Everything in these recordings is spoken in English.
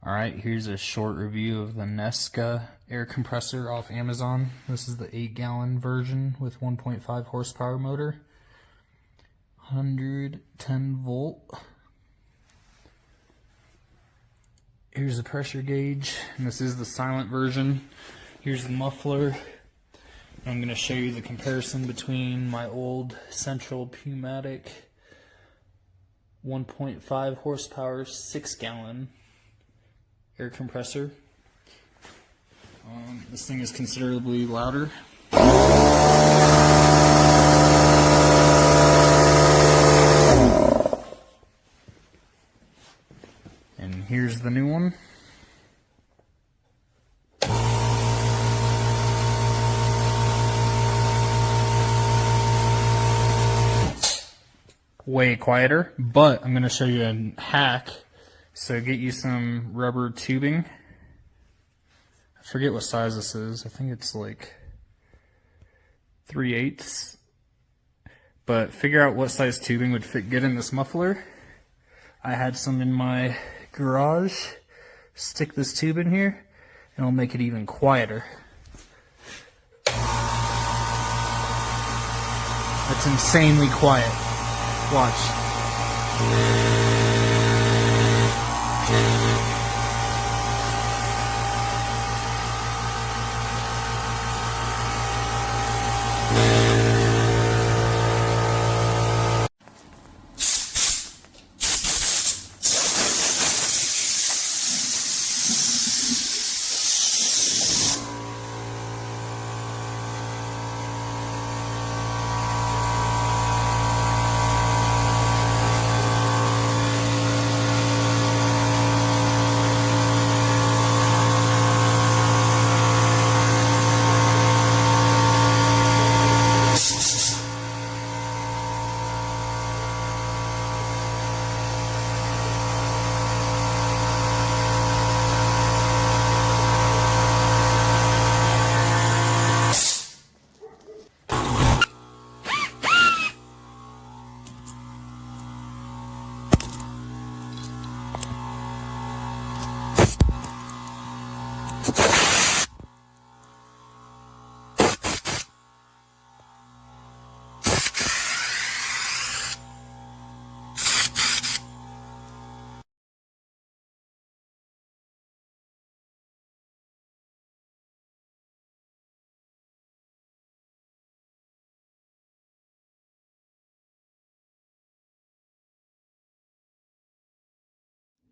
Alright, here's a short review of the Nessxa air compressor off Amazon. This is the 8-gallon version with 1.5 horsepower motor. 110 volt. Here's the pressure gauge, and this is the silent version. Here's the muffler. I'm going to show you the comparison between my old Central Pneumatic 1.5 horsepower 6-gallon air compressor. This thing is considerably louder. And here's the new one. Way quieter, but I'm going to show you a hack. So get you some rubber tubing. I forget what size this is. I think it's like 3/8. But figure out what size tubing would fit good in this muffler. I had some in my garage. Stick this tube in here and it'll make it even quieter. That's insanely quiet. Watch.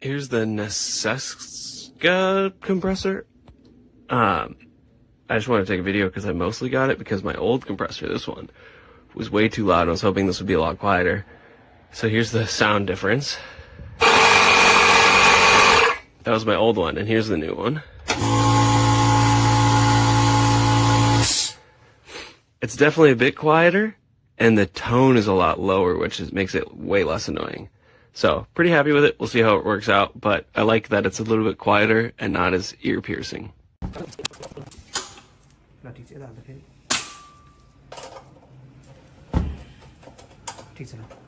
Here's the Nessxa compressor. I just want to take a video because I mostly got it because my old compressor, this one, was way too loud. I was hoping this would be a lot quieter. So here's the sound difference. That was my old one, and here's the new one. It's definitely a bit quieter, and the tone is a lot lower, which makes it way less annoying. So, pretty happy with it. We'll see how it works out, but I like that it's a little bit quieter and not as ear-piercing. ठीक है